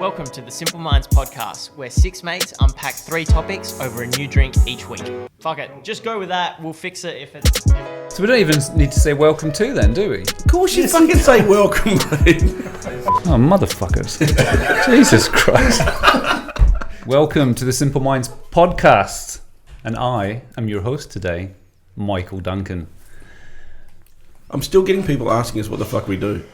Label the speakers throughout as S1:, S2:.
S1: Welcome to the Simple Minds podcast, where six mates unpack three topics over a new drink each week. Fuck it, just go with that. We'll fix it if it's...
S2: So we don't even need to say welcome to then, do we?
S3: Of course you fucking say welcome, mate.
S2: Oh, motherfuckers. Jesus Christ. Welcome to the Simple Minds podcast. And I am your host today, Michael Duncan.
S3: I'm still getting people asking us what the fuck we do.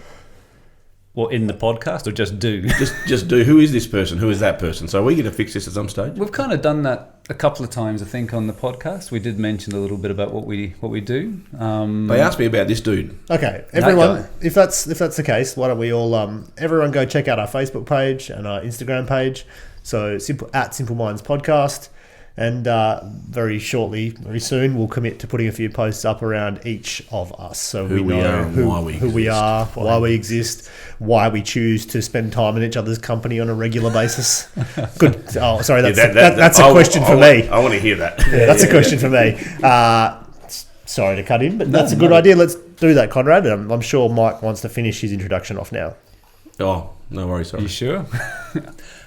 S2: What, in the podcast or just do?
S3: Just do. Who is this person? Who is that person? So are we going to fix this at some stage?
S2: We've kind of done that a couple of times, I think, on the podcast. We did mention a little bit about what we do.
S3: They asked me about this dude.
S4: Okay, everyone, if that's the case, why don't we all everyone go check out our Facebook page and our Instagram page. So at Simple Minds Podcast, and very soon, we'll commit to putting a few posts up around each of us, so
S3: Who we are and why we
S4: who we are, why we exist, why we choose to spend time in each other's company on a regular basis. Good. Oh, sorry, that's a question for me.
S3: I want to hear that.
S4: Yeah, that's a question for me. Sorry to cut in, but that's a good idea. Let's do that, Conrad. I'm sure Mike wants to finish his introduction off now.
S3: Oh, no worries. Sorry.
S2: You sure?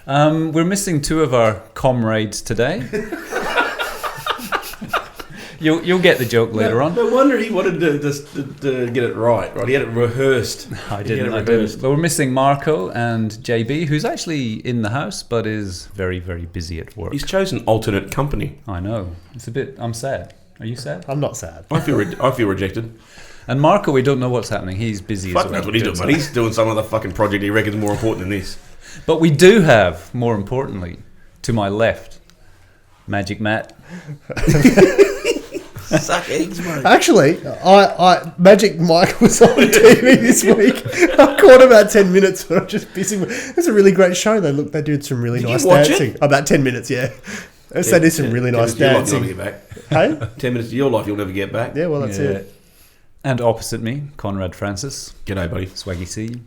S2: We're missing two of our comrades today. You'll get the joke later on.
S3: No wonder he wanted to get it right. Right, he had it rehearsed.
S2: I didn't. But we're missing Marco and JB, who's actually in the house, but is very, very busy at work.
S3: He's chosen alternate company.
S2: I know. It's a bit. I'm sad. Are you sad?
S4: I'm not sad.
S3: I feel rejected.
S2: And Marco, we don't know what's happening. He's busy as well.
S3: That's what he's doing, but he's doing some other fucking project he reckons more important than this.
S2: But we do have, more importantly, to my left, Magic Matt.
S3: Suck eggs, mate.
S4: Actually, Magic Mike was on TV this week. I caught about 10 minutes, but I'm just busy. It's a really great show. They did some really nice dancing. About 10 minutes, yeah. They did some really nice dancing.
S3: You'll never get back.
S4: Hey?
S3: 10 minutes of your life you'll never get back.
S4: Yeah, well, that's it.
S2: And opposite me, Conrad Francis.
S3: G'day, buddy.
S2: Swaggy C.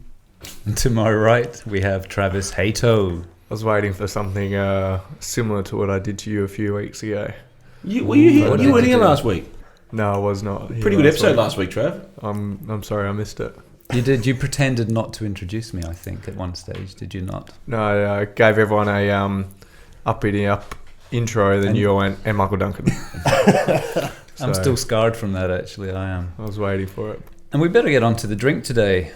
S2: And to my right, we have Travis Hayto.
S5: I was waiting for something similar to what I did to you a few weeks ago.
S3: You weren't here last week.
S5: No, I was not.
S3: Pretty good episode last week, Trav.
S5: I'm sorry, I missed it.
S2: You did. You pretended not to introduce me, I think, at one stage. Did you not?
S5: No, I gave everyone a uppity up intro, then you all went, and Michael Duncan.
S2: I'm still scarred from that, actually. I am.
S5: I was waiting for it.
S2: And we better get on to the drink today.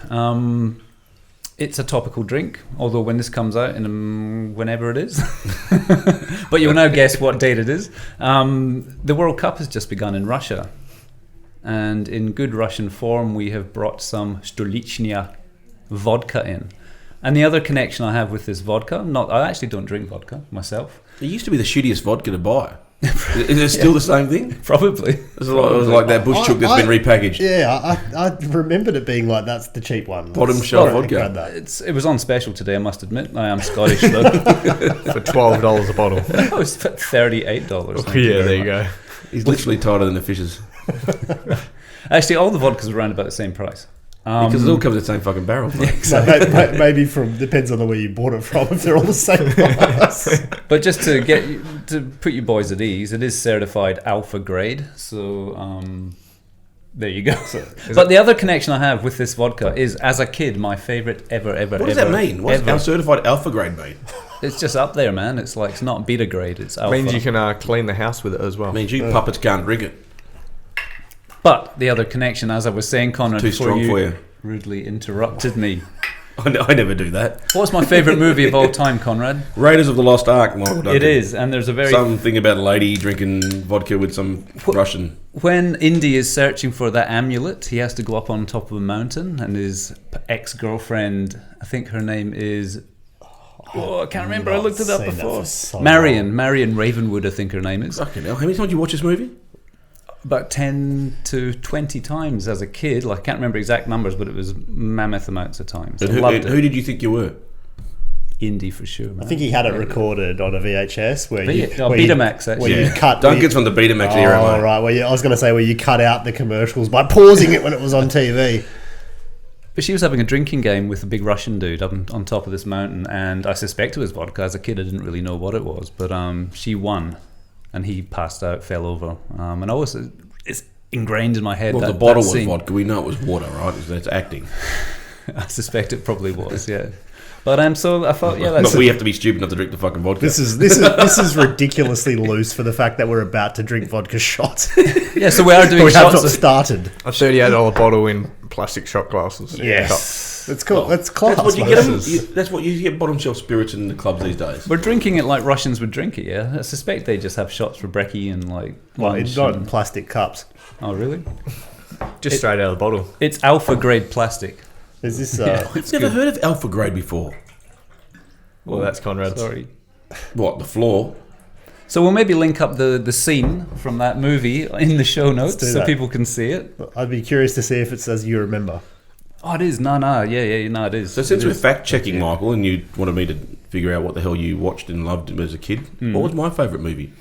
S2: It's a topical drink, although when this comes out, whenever it is. But you'll now guess what date it is. The World Cup has just begun in Russia. And in good Russian form, we have brought some Stolichnia vodka in. And the other connection I have with this vodka, I actually don't drink vodka myself.
S3: It used to be the shittiest vodka to buy. Is it still the same thing?
S2: Probably.
S3: It was like that bush chook that's been repackaged.
S4: Yeah, I remembered it being like that's the cheap one.
S3: Bottom shelf vodka.
S2: It was on special today, I must admit. I am Scottish, though.
S5: For $12 a bottle.
S2: It was $38.
S5: Oh, yeah, there you go.
S3: He's literally tighter than the fishes.
S2: Actually, all the vodkas are around about the same price.
S3: Because it all comes in the same fucking barrel.
S2: Yeah, exactly.
S4: So maybe depends on the where you bought it from, if they're all the same price.
S2: But just to put you boys at ease, it is certified alpha grade. So there you go. But the other connection I have with this vodka is, as a kid, my favourite ever.
S3: What does that mean? What's our certified alpha grade mean?
S2: It's just up there, man. It's like, it's not beta grade, it's alpha.
S5: Means you can clean the house with it as well.
S3: It means you puppets can't drink it.
S2: But the other connection, as I was saying, Conrad,
S3: too strong for you.
S2: Rudely interrupted me.
S3: I never do that.
S2: What's my favourite movie of all time, Conrad?
S3: Raiders of the Lost Ark.
S2: It is, and there's
S3: something about a lady drinking vodka with some Russian.
S2: When Indy is searching for that amulet, he has to go up on top of a mountain, and his ex-girlfriend, I think her name is... I can't remember. I looked it up before. Marion Ravenwood, I think her name is.
S3: Fucking hell. How many times did you watch this movie?
S2: About 10 to 20 times as a kid. Like, I can't remember exact numbers, but it was mammoth amounts of times.
S3: Who did you think you were?
S2: Indy for sure, man.
S4: I think he had it recorded on a VHS
S2: Betamax, actually.
S4: Where you cut
S3: Duncan's from the Betamax era, mate.
S4: Oh, right. Well, I was going to say where you cut out the commercials by pausing it when it was on TV.
S2: But she was having a drinking game with a big Russian dude up on top of this mountain, and I suspect it was vodka. As a kid, I didn't really know what it was, but she won. And he passed out, fell over. And it's ingrained in my head.
S3: Well,
S2: that
S3: the bottle
S2: was
S3: vodka. We know it was water, right? That's acting.
S2: I suspect it probably was, yeah. But I thought, yeah,
S3: But
S2: that's
S3: we have to be stupid not to drink the fucking vodka.
S4: This is ridiculously loose for the fact that we're about to drink vodka shots.
S2: yeah. So we are doing
S4: We have not
S2: shots.
S4: started.
S5: A $38 bottle in plastic shot glasses.
S4: Yes, it's cool. That's class.
S3: That's what you
S4: mate.
S3: get 'em- that's what you get bottom shelf spirits in the clubs these days.
S2: We're drinking it like Russians would drink it. Yeah, I suspect they just have shots for brekkie and like.
S4: Well,
S2: lunch
S4: it's not in
S2: and-
S4: plastic cups.
S2: Oh really?
S5: Just straight out of the bottle.
S2: It's alpha grade plastic.
S4: Is this?
S3: I've never heard of alpha grade before.
S5: Well, that's Conrad's.
S2: Sorry.
S3: What, the floor?
S2: So we'll maybe link up the scene from that movie in the show notes
S4: do
S2: so
S4: that.
S2: people can see it.
S4: I'd be curious to see if it's as you remember.
S2: Oh, it is. No, yeah, it is.
S3: So since
S2: It
S3: we're
S2: is.
S3: fact checking, Michael, and you wanted me to figure out what the hell you watched and loved as a kid, what was my favourite movie?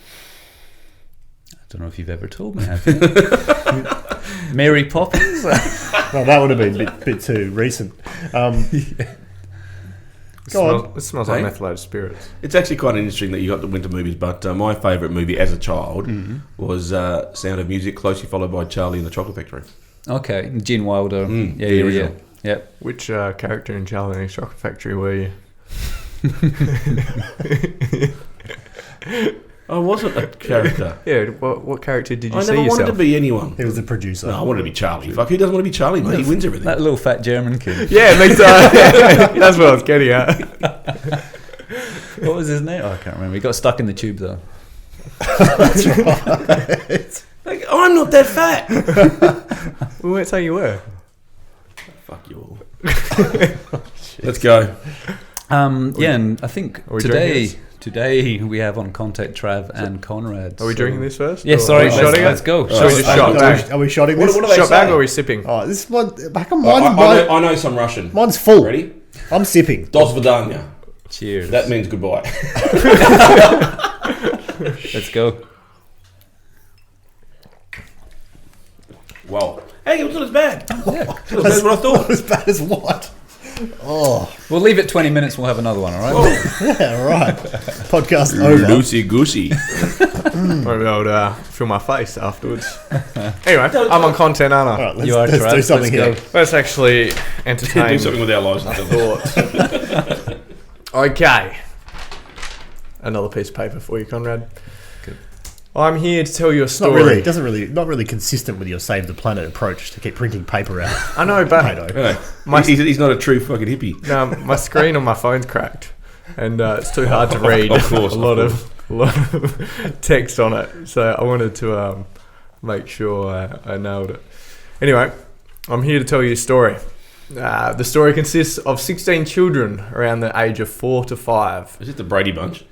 S2: I don't know if you've ever told me. Have you? Mary Poppins.
S4: Well, that would have been a bit too recent. Go on.
S5: It smells like
S3: Hey?
S5: methylated spirits.
S3: It's actually quite interesting that you got the winter movies, but my favourite movie as a child was Sound of Music, closely followed by Charlie and the Chocolate Factory.
S2: Okay, Gene Wilder.
S3: the original.
S2: Yeah.
S5: Which character in Charlie and the Chocolate Factory were you?
S3: I wasn't a character.
S5: Yeah, what character did you
S3: I
S5: see
S3: never wanted
S5: yourself?
S3: to be anyone.
S4: He was the producer.
S3: No, I wanted to be Charlie. Fuck, who doesn't want to be Charlie, mate? He wins everything.
S2: That little fat German kid.
S5: Yeah, me too. That's what I was getting at.
S2: What was his name? Oh, I can't remember. He got stuck in the tube though.
S3: Like, I'm not that fat.
S5: We weren't saying you were.
S3: Fuck you all. Let's go.
S2: Yeah, and I think
S5: Are we drinking
S2: today we have on contact Trav and Conrad.
S5: Are we
S2: so-
S5: drinking this first?
S2: Yeah,
S5: Or
S2: sorry.
S5: are we shotting
S2: Let's
S5: it?
S2: go.
S5: Should we just shot back?
S4: Are we shotting this?
S3: What do they
S5: Shot back
S3: say?
S5: or are we sipping?
S4: Oh, this one. Back on
S3: I
S4: mine.
S3: know some Russian.
S4: Mine's full.
S3: Ready?
S4: I'm sipping.
S3: Dos Vidania.
S2: Cheers.
S3: That means goodbye.
S2: Let's go.
S3: Well, hey, it was not as bad. That's what I thought.
S4: As bad as what? Oh,
S2: We'll leave it 20 minutes. We'll have another one. All right.
S4: yeah, right. Podcast over.
S3: Loosey goosey.
S5: I'll be able to feel my face afterwards. Anyway, I'm on content, aren't I?
S4: All right,
S2: You are
S4: let's
S2: Trav.
S4: do something
S2: Let's
S4: here.
S2: go.
S5: Let's actually entertain
S3: Do something with our lives.
S5: thoughts. Okay. Another piece of paper for you, Conrad.
S2: Good.
S5: I'm here to tell you a
S4: It's not
S5: story.
S4: not really consistent with your Save the Planet approach to keep printing paper out.
S5: I know, but
S4: Hayto.
S3: He's not a true fucking hippie.
S5: no, my screen on my phone's cracked, and it's too hard to read
S3: Of course,
S5: a lot of text on it. So I wanted to make sure I nailed it. Anyway, I'm here to tell you a story. The story consists of 16 children around the age of 4 to 5.
S3: Is it the Brady Bunch?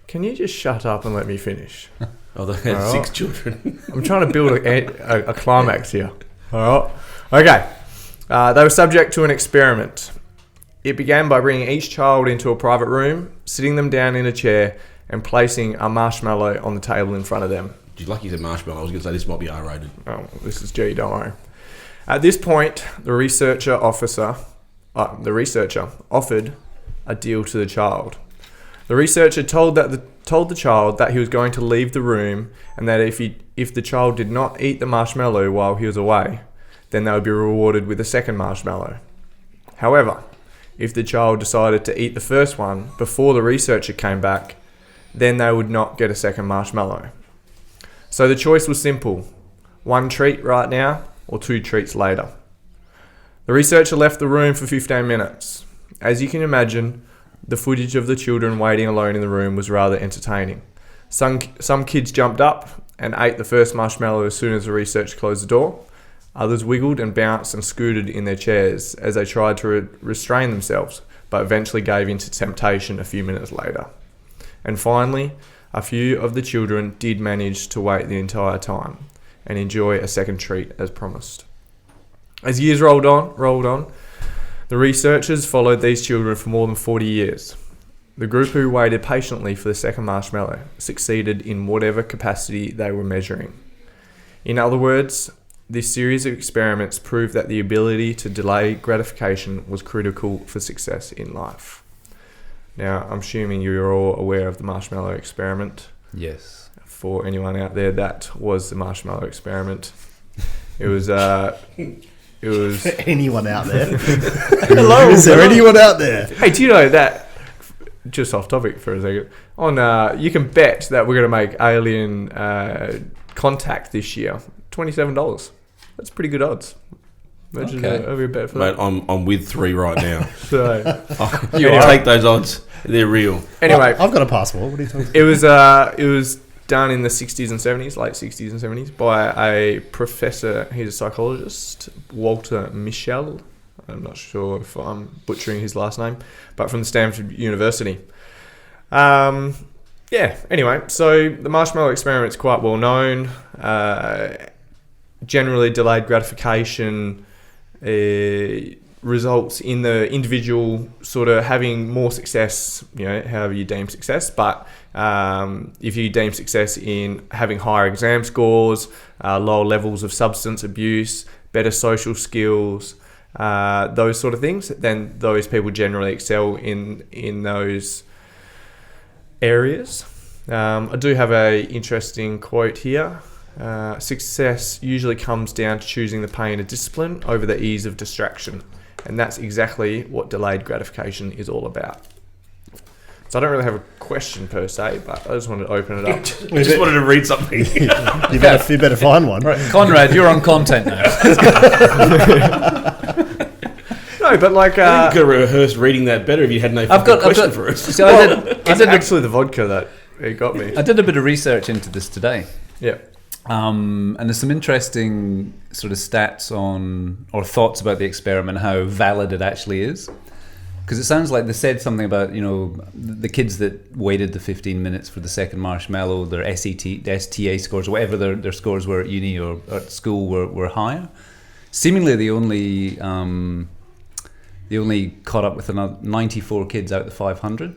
S5: Can you just shut up and let me finish?
S3: Oh, they had
S5: Alright.
S3: 6 children.
S5: I'm trying to build a climax here. All right. Okay. They were subject to an experiment. It began by bringing each child into a private room, sitting them down in a chair, and placing a marshmallow on the table in front of them.
S3: You're lucky you said Marshmallow. I was going to say this might be R-rated.
S5: Oh, this is G, don't worry. At this point, the researcher offered a deal to the child. The researcher told the child that he was going to leave the room, and that if the child did not eat the marshmallow while he was away, then they would be rewarded with a second marshmallow. However, if the child decided to eat the first one before the researcher came back, then they would not get a second marshmallow. So the choice was simple: one treat right now or 2 treats later. The researcher left the room for 15 minutes. As you can imagine, the footage of the children waiting alone in the room was rather entertaining. Some kids jumped up and ate the first marshmallow as soon as the researcher closed the door. Others wiggled and bounced and scooted in their chairs as they tried to restrain themselves, but eventually gave in to temptation a few minutes later. And finally, a few of the children did manage to wait the entire time and enjoy a second treat as promised. As years rolled on, the researchers followed these children for more than 40 years. The group who waited patiently for the second marshmallow succeeded in whatever capacity they were measuring. In other words, this series of experiments proved that the ability to delay gratification was critical for success in life. Now, I'm assuming you're all aware of the marshmallow experiment.
S2: Yes.
S5: For anyone out there, that was the marshmallow experiment. It was It was.
S4: Anyone out there?
S5: Hello.
S4: Is there anyone out there?
S5: Hey, do you know that? Just off topic for a second. On you can bet that we're going to make alien contact this year. $27. That's pretty good odds. Imagine over a bet for
S3: Mate,
S5: that.
S3: I'm with 3 right now.
S5: So
S3: You take those odds. They're real.
S5: anyway,
S4: I've got a passport. What are you talking about?
S5: it was done in the 60s and 70s, late 60s and 70s, by a professor. He's a psychologist, Walter Mischel. I'm not sure if I'm butchering his last name, but from Stanford University. Anyway, so the marshmallow experiment's quite well known. Generally, delayed gratification results in the individual sort of having more success, however you deem success. But if you deem success in having higher exam scores, lower levels of substance abuse, better social skills, those sort of things, then those people generally excel in those areas. I do have a interesting quote here. Success usually comes down to choosing the pain of discipline over the ease of distraction. And that's exactly what delayed gratification is all about. So I don't really have a question per se, but I just wanted to open it up.
S3: I just wanted to read something.
S4: You better find one.
S2: Right, Conrad, you're on content now.
S5: No, but like...
S3: you could have rehearsed reading that better if you had no question for us.
S2: So
S5: it's actually the vodka that it got me.
S2: I did a bit of research into this today.
S5: Yeah.
S2: And there's some interesting sort of stats on, or thoughts about the experiment, how valid it actually is. Because it sounds like they said something about, the kids that waited the 15 minutes for the second marshmallow, their STA scores, or whatever their scores were at uni or at school were higher. Seemingly they only caught up with another 94 kids out of the 500.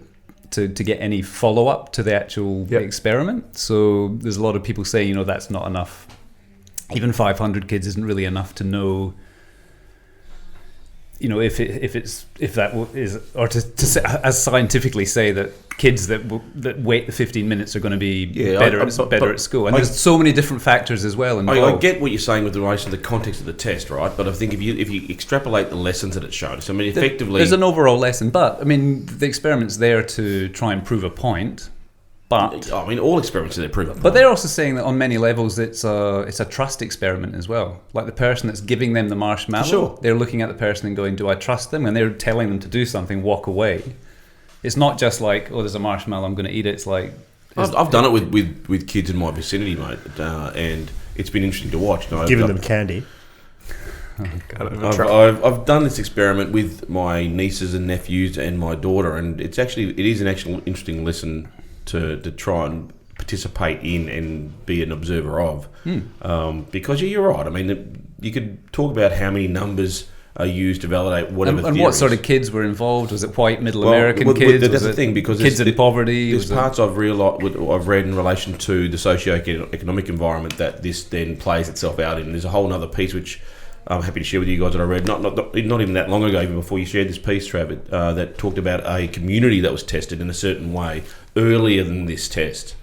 S2: To get any follow-up to the actual experiment. So there's a lot of people saying, that's not enough. Even 500 kids isn't really enough to know, if that is, or to say, as scientifically say that kids that wait the 15 minutes are going to be better at school. And there's so many different factors as well involved.
S3: I get what you're saying with relation to the context of the test, right? But I think if you extrapolate the lessons that it showed, so effectively...
S2: There's an overall lesson, but, the experiment's there to try and prove a point, but...
S3: all experiments are there to prove a point.
S2: But they're also saying that on many levels it's a trust experiment as well. Like the person that's giving them the marshmallow,
S3: sure.
S2: They're looking at the person and going, do I trust them? And they're telling them to do something, walk away. It's not just like, there's a marshmallow, I'm going to eat it. It's like...
S3: I've done it with kids in my vicinity, mate, and it's been interesting to watch.
S4: Giving them candy.
S3: I've done this experiment with my nieces and nephews and my daughter, and it is an actual interesting lesson to try and participate in and be an observer of. Because you're right. You could talk about how many numbers are used to validate whatever
S2: and what sort of kids were involved? Was it white middle American kids?
S3: That's the thing, because
S2: kids in poverty.
S3: There's parts I've read in relation to the socio-economic environment that this then plays itself out in. There's a whole other piece which I'm happy to share with you guys that I read not even that long ago, even before you shared this piece, Trav, that talked about a community that was tested in a certain way earlier than this test.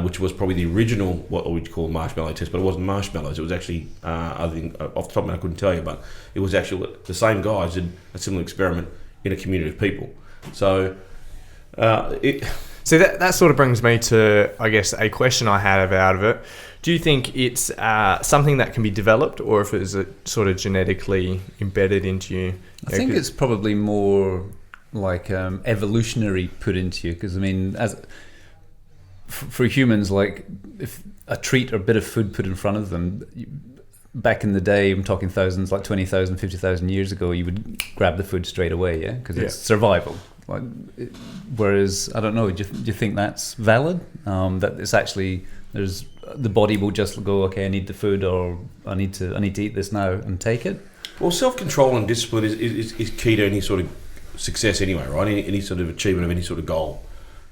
S3: Which was probably the original, what we'd call marshmallow test, but it wasn't marshmallows. It was actually, I think, off the top of my head, I couldn't tell you, but it was actually the same guys did a similar experiment in a community of people. So,
S5: So that sort of brings me to, I guess, a question I had out of it. Do you think it's something that can be developed, or if it's sort of genetically embedded into you?
S2: I think it's probably more like evolutionary put into you, because for humans, like if a treat or bit of food put in front of them, back in the day, I'm talking thousands, like 20,000, 50,000 years ago, you would grab the food straight away, because it's survival. Whereas, I don't know, do you think that's valid? That it's actually, the body will just go, okay, I need the food, or I need to eat this now and take it?
S3: Well, self-control and discipline is key to any sort of success anyway, right? Any sort of achievement of any sort of goal.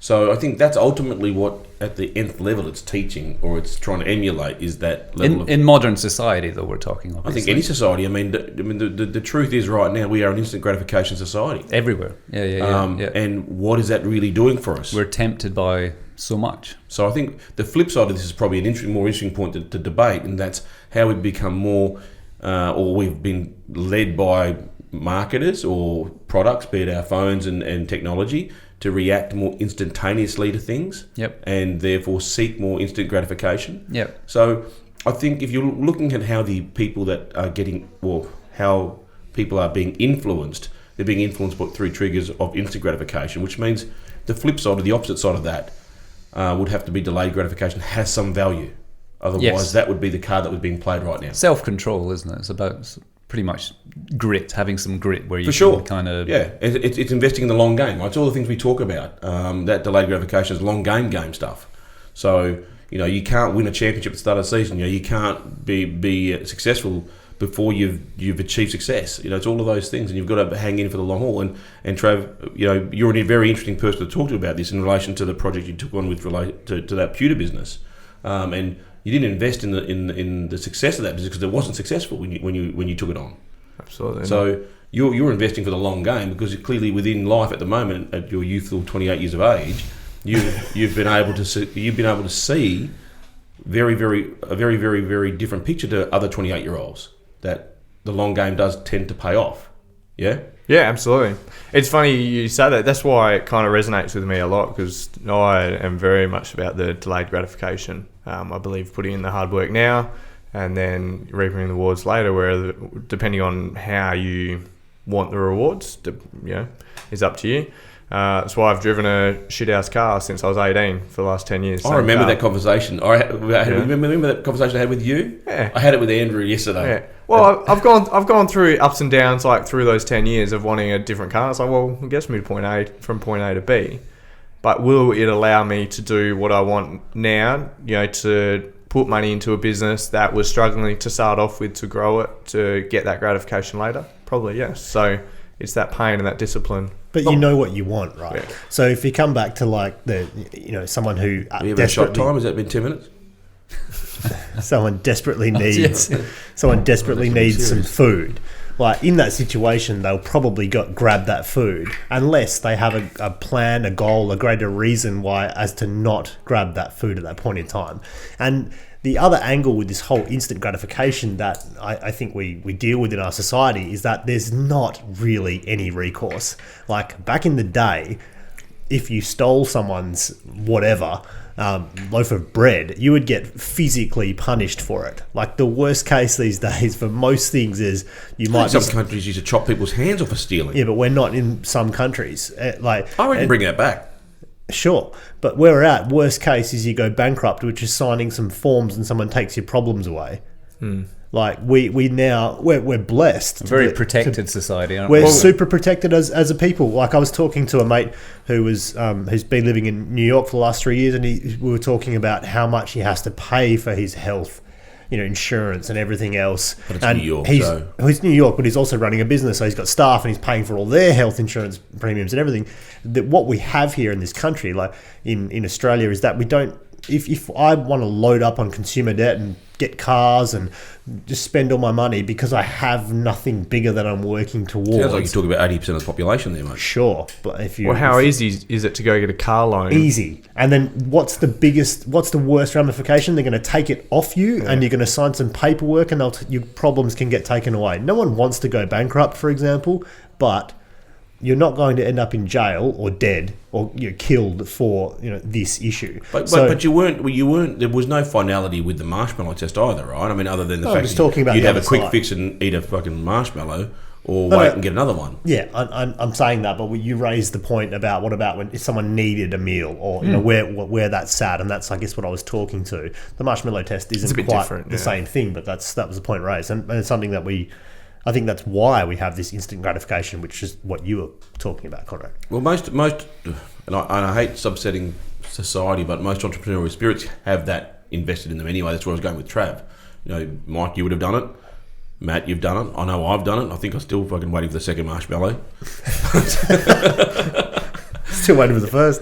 S3: So I think that's ultimately what, at the nth level, it's teaching, or it's trying to emulate, is that level
S2: in modern society, though, we're talking, obviously.
S3: I think any society. The truth is, right now we are an instant gratification society
S2: everywhere. Yeah.
S3: And what is that really doing for us?
S2: We're tempted by so much.
S3: So I think the flip side of this is probably more interesting point to debate, and that's how we become more or we've been led by marketers or products, be it our phones and technology, to react more instantaneously to things.
S2: Yep.
S3: And therefore seek more instant gratification.
S2: Yep.
S3: So I think if you're looking at how the people that are getting, or how people are being influenced, they're being influenced through triggers of instant gratification, which means the flip side or the opposite side of that would have to be delayed gratification has some value. Otherwise, that would be the card that was being played right now.
S2: Self-control, isn't it? It's about pretty much grit, having some grit where you
S3: For sure.
S2: can kind of...
S3: Yeah, it's investing in the long game, right? It's all the things we talk about. That delayed gratification is long game stuff. So, you can't win a championship at the start of the season. You can't be successful before you've achieved success. It's all of those things, and you've got to hang in for the long haul. And Trav, you're a very interesting person to talk to about this in relation to the project you took on with relate to that pewter business. And you didn't invest in the success of that business because it wasn't successful when you took it on.
S5: Absolutely.
S3: So you're investing for the long game because clearly within life at the moment, at your youthful 28 years of age, you've been able to see a very, very different picture to other 28-year-olds, that the long game does tend to pay off. Yeah.
S5: Yeah, absolutely. It's funny you say that. That's why it kind of resonates with me a lot, because I am very much about the delayed gratification. I believe putting in the hard work now and then reaping the rewards later, where depending on how you want the rewards, is up to you. That's why I've driven a shithouse car since I was 18 for the last 10 years.
S3: I remember that conversation. Remember that conversation I had with you?
S5: Yeah.
S3: I had it with Andrew yesterday.
S5: Yeah. Well, I've gone through ups and downs, like through those 10 years of wanting a different car. It's like, well, it gets me to from point A to B. But will it allow me to do what I want now, to put money into a business that was struggling to start off with, to grow it, to get that gratification later? Probably, yes. So it's that pain and that discipline.
S4: But you know what you want, right?
S5: Yeah.
S4: So if you come back to like someone who
S3: We have a shot time. Has that been 10 minutes?
S4: someone desperately needs some food. Like in that situation, they'll probably grab that food unless they have a plan, a goal, a greater reason why as to not grab that food at that point in time. And the other angle with this whole instant gratification that I think we deal with in our society is that there's not really any recourse. Like back in the day, if you stole someone's whatever, loaf of bread, you would get physically punished for it. Like the worst case these days for most things is you might...
S3: Some countries used to chop people's hands off for stealing.
S4: Yeah, but we're not in some countries.
S3: I reckon bring that back.
S4: Sure, but where we're at, worst case is you go bankrupt, which is signing some forms and someone takes your problems away. Like we're blessed.
S2: A very protected society, aren't
S4: We're super protected as a people. Like I was talking to a mate who's been living in New York for the last 3 years, and we were talking about how much he has to pay for his health, insurance and everything else.
S3: But it's
S4: and
S3: New York,
S4: he's New York, but he's also running a business, so he's got staff and he's paying for all their health insurance premiums and everything. That what we have here in this country, like in Australia, is that we don't. If I want to load up on consumer debt and get cars and just spend all my money because I have nothing bigger that I'm working towards.
S3: Sounds like you're talking about 80% of the population there, mate.
S4: Sure, but
S5: how easy is it to go get a car loan?
S4: Easy. And then what's the worst ramification? They're going to take it off you, and you're going to sign some paperwork, and your problems can get taken away. No one wants to go bankrupt, for example, but you're not going to end up in jail or dead or you're killed for this issue.
S3: But you weren't. There was no finality with the marshmallow test either, right? I mean, other than the fact that you'd have a quick fix and eat a fucking marshmallow, or wait and get another one.
S4: Yeah, I'm saying that, but you raised the point about what about when if someone needed a meal or where that's sat, and that's I guess what I was talking to. The marshmallow test isn't quite the same thing, but that was the point raised, and it's something that I think that's why we have this instant gratification, which is what you were talking about, Conrad.
S3: Well, most, and I hate subsetting society, but most entrepreneurial spirits have that invested in them anyway. That's where I was going with Trav. Mike, you would have done it. Matt, you've done it. I know I've done it. I think I'm still fucking waiting for the second marshmallow.
S4: Still waiting for the first.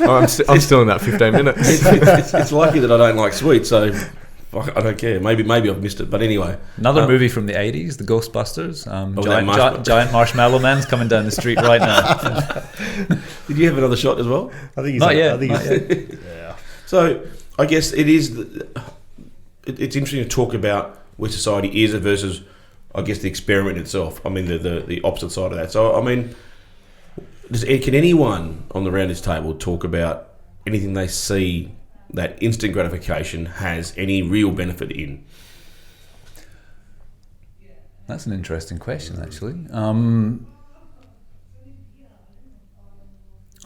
S5: I'm still in that 15 minutes.
S3: It's lucky that I don't like sweets, so... I don't care. Maybe I've missed it, but anyway.
S2: Another movie from the 80s, The Ghostbusters. Giant marshmallow man's coming down the street right now.
S3: Did you have another shot as well?
S4: I think he's
S2: not yet.
S4: Yeah.
S3: So I guess it is. It's interesting to talk about where society is versus, I guess, the experiment itself. I mean, the opposite side of that. So, I mean, can anyone on the round this table talk about anything they see that instant gratification has any real benefit in?
S2: That's an interesting question, actually.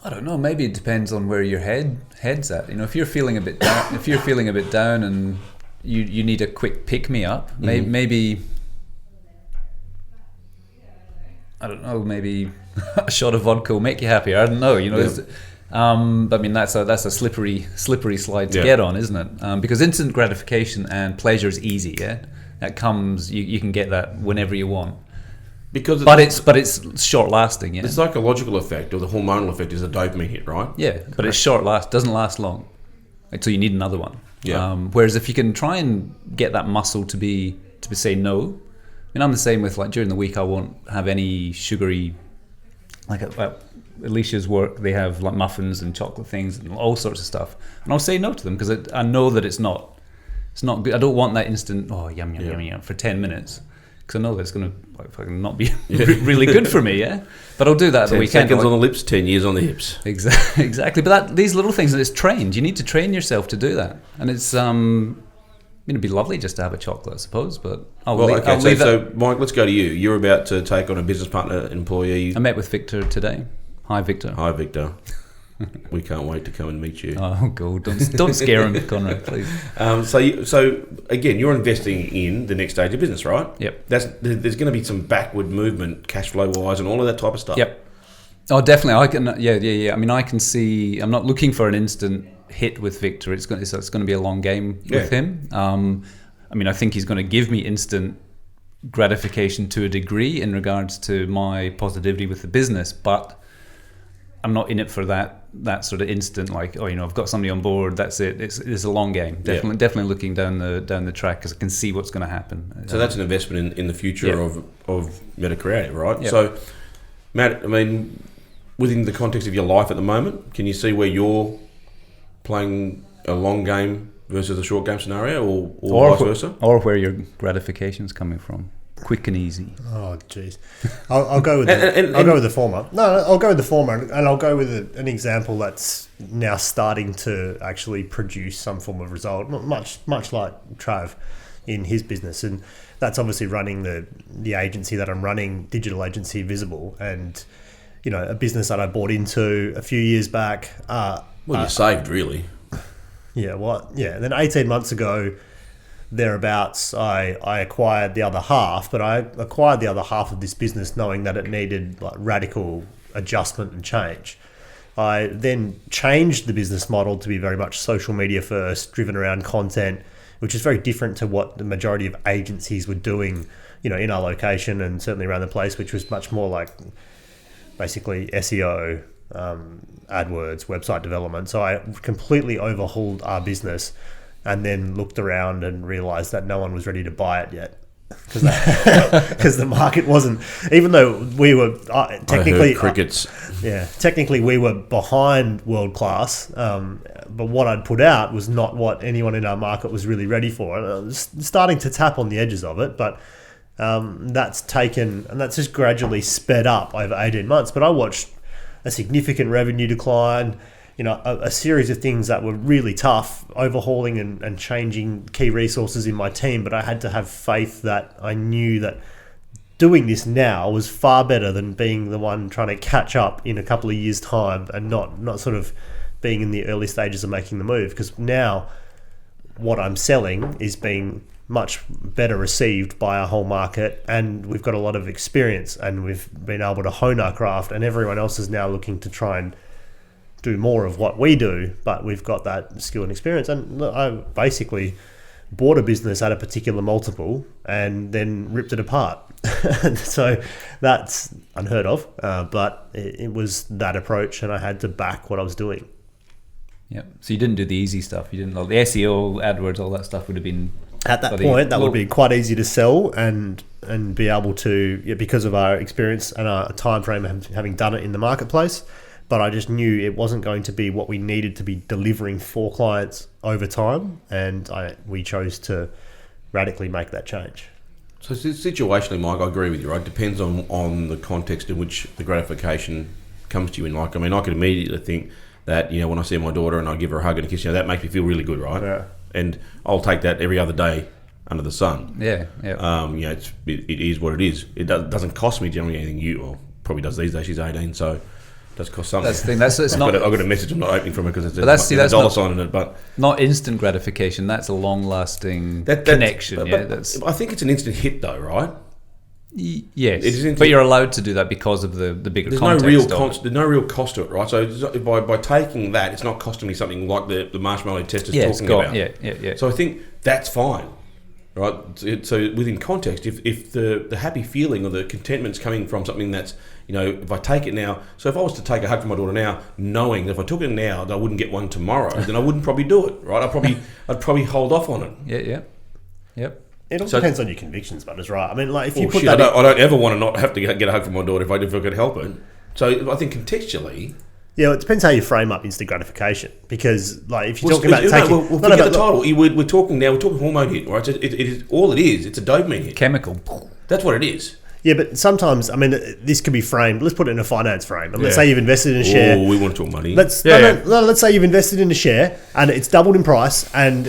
S2: I don't know. Maybe it depends on where your head's at. You know, if you're feeling a bit down, and you need a quick pick me up, maybe I don't know. Maybe a shot of vodka will make you happier. I don't know. You know, but I mean that's a slippery slide to get on, isn't it? Because instant gratification and pleasure is easy. Yeah, that comes. You can get that whenever you want.
S3: Because
S2: but it's short lasting, yeah.
S3: The psychological effect or the hormonal effect is a dopamine hit, right?
S2: Yeah, but it's short doesn't last long, so you need another one.
S3: Yeah.
S2: Whereas if you can try and get that muscle to say no, I mean, I'm the same with like during the week I won't have any sugary, like at Alicia's work they have like muffins and chocolate things and all sorts of stuff, and I'll say no to them because I know that it's not good. I don't want that instant yum for 10 minutes. Because I know that's going to fucking not be really good for me, yeah. But I'll do that at the
S3: 10
S2: weekend.
S3: seconds on the lips, 10 years on the hips.
S2: Exactly. But these little things, it's trained. You need to train yourself to do that, and it's it'd be lovely just to have a chocolate, I suppose. But I'll leave that.
S3: So, Mike, let's go to you. You're about to take on a business partner, employee.
S2: I met with Victor today. Hi, Victor.
S3: Hi, Victor. We can't wait to come and meet you.
S2: Oh, God. Don't scare him, Conrad, please.
S3: So again, you're investing in the next stage of business, right?
S2: Yep.
S3: There's going to be some backward movement, cash flow wise, and all of that type of stuff.
S2: Yep. Oh, definitely. I can. Yeah. I mean, I can see. I'm not looking for an instant hit with Victor. It's going to be a long game with him. I mean, I think he's going to give me instant gratification to a degree in regards to my positivity with the business, but I'm not in it for that sort of instant, like, oh, you know, I've got somebody on board, that's it. It's a long game. Definitely looking down the track because I can see what's going to happen.
S3: So that's an investment in the future of Meta Creative, right?
S2: Yep.
S3: So, Matt, I mean, within the context of your life at the moment, can you see where you're playing a long game versus a short game scenario, or vice versa?
S2: Or where your gratification's coming from. Quick and easy.
S4: Oh, jeez. I'll go with I'll go with the former. No, I'll go with the former, and I'll go with an example that's now starting to actually produce some form of result, much like Trav in his business, and that's obviously running the agency that I'm running, digital agency Visible, and you know, a business that I bought into a few years back.
S3: You saved, really.
S4: Yeah. What? Yeah. And then 18 months ago, thereabouts, I acquired the other half, but I acquired the other half of this business knowing that it needed like radical adjustment and change. I then changed the business model to be very much social media first, driven around content, which is very different to what the majority of agencies were doing, you know, in our location and certainly around the place, which was much more like basically SEO, AdWords, website development. So I completely overhauled our business and then looked around and realized that no one was ready to buy it yet because the market wasn't, even though we were technically
S3: crickets.
S4: Technically we were behind world class, but what I'd put out was not what anyone in our market was really ready for. And I was starting to tap on the edges of it, but that's just gradually sped up over 18 months. But I watched a significant revenue decline, you know, a series of things that were really tough, overhauling and changing key resources in my team. But I had to have faith that I knew that doing this now was far better than being the one trying to catch up in a couple of years' time and not sort of being in the early stages of making the move. Because now what I'm selling is being much better received by our whole market, and we've got a lot of experience and we've been able to hone our craft, and everyone else is now looking to try and do more of what we do, but we've got that skill and experience. And I basically bought a business at a particular multiple and then ripped it apart. So that's unheard of, but it was that approach, and I had to back what I was doing.
S2: Yeah. So you didn't do the easy stuff. You didn't, like the SEO, AdWords, all that stuff would have been
S4: at that point. That would be quite easy to sell and be able to, because of our experience and our time frame having done it in the marketplace. But I just knew it wasn't going to be what we needed to be delivering for clients over time, and we chose to radically make that change.
S3: So situationally, Mike, I agree with you, right? It depends on the context in which the gratification comes to you in. Like, I mean, I could immediately think that, when I see my daughter and I give her a hug and a kiss, that makes me feel really good, right?
S4: Yeah.
S3: And I'll take that every other day under the sun.
S2: Yeah.
S3: It is what it is. It doesn't cost me generally anything. Probably does these days. She's 18, so it does cost something.
S2: That's the thing.
S3: I've got a message I'm not opening from her because
S2: that's
S3: a dollar sign in it. But
S2: not instant gratification. That's a long-lasting connection.
S3: I think it's an instant hit, though, right?
S2: Yes, but you're allowed to do that because of the bigger context.
S3: There's no real cost to it, right? So by taking that, it's not costing me something like the marshmallow test is talking about.
S2: Yeah.
S3: So I think that's fine, right? So within context, if the happy feeling or the contentment's coming from something that's, if I take it now, so if I was to take a hug from my daughter now, knowing that if I took it now, that I wouldn't get one tomorrow, then I wouldn't probably do it, right? I'd probably hold off on it.
S2: Yeah. Yep.
S4: It all depends on your convictions, but it's right. I mean, like if you put
S3: I don't ever want to not have to get a hug from my daughter if I could help it. So I think contextually,
S4: yeah, it depends how you frame up instant gratification. Because, like, if you're talking about
S3: forget the title. We're talking hormone hit, right? So it is all it is. It's a dopamine hit.
S2: Chemical.
S3: That's what it is.
S4: Yeah, but sometimes, I mean, this could be framed. Let's put it in a finance frame. And let's say you've invested in a share.
S3: Oh, we want to talk money.
S4: Let's say you've invested in a share and it's doubled in price, and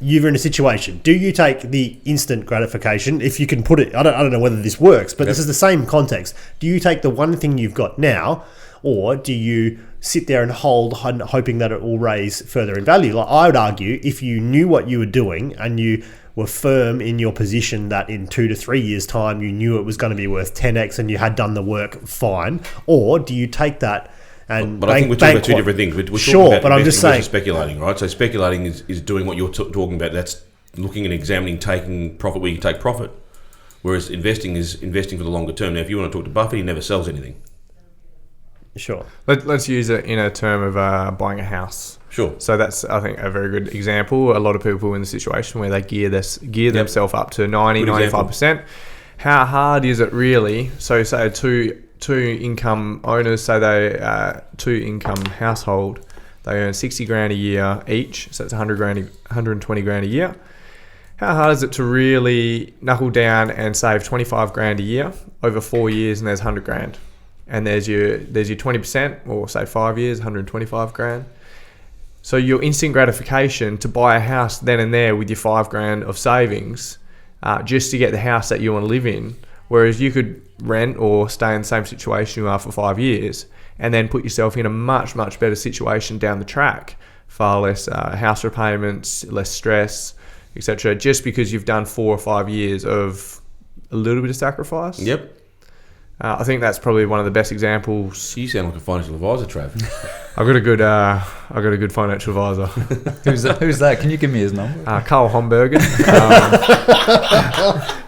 S4: you're in a situation. Do you take the instant gratification, if you can put it? I don't know whether this works, but this is the same context. Do you take the one thing you've got now, or do you sit there and hold, hoping that it will raise further in value? Like, I would argue, if you knew what you were doing and you were firm in your position that in 2 to 3 years' time you knew it was going to be worth 10x and you had done the work, fine. Or do you take that and
S3: But I think we're talking about two different things. We're
S4: sure,
S3: talking about
S4: but I'm just saying
S3: speculating, right? So speculating is doing what you're talking about. That's looking and examining, taking profit where you take profit. Whereas investing is investing for the longer term. Now, if you want to talk to Buffett, he never sells anything.
S4: Sure.
S5: Let's use it in a term of buying a house.
S3: Sure.
S5: So that's, I think, a very good example. A lot of people in the situation where they gear themselves up to 95%. How hard is it really? So say two income owners, say they two income household, they earn 60 grand a year each, so it's 120 grand a year. How hard is it to really knuckle down and save 25 grand a year over 4 years, and there's 100 grand? And there's your 20%, or say 5 years, 125 grand. So your instant gratification to buy a house then and there with your 5 grand of savings, just to get the house that you want to live in, whereas you could rent or stay in the same situation you are for 5 years and then put yourself in a much, much better situation down the track, far less house repayments, less stress, etc., just because you've done 4 or 5 years of a little bit of sacrifice.
S3: Yep.
S5: I think that's probably one of the best examples.
S3: You sound like a financial advisor, Trav.
S5: I've got a good financial advisor.
S2: Who's that? Can you give me his number?
S5: Carl Hombergen.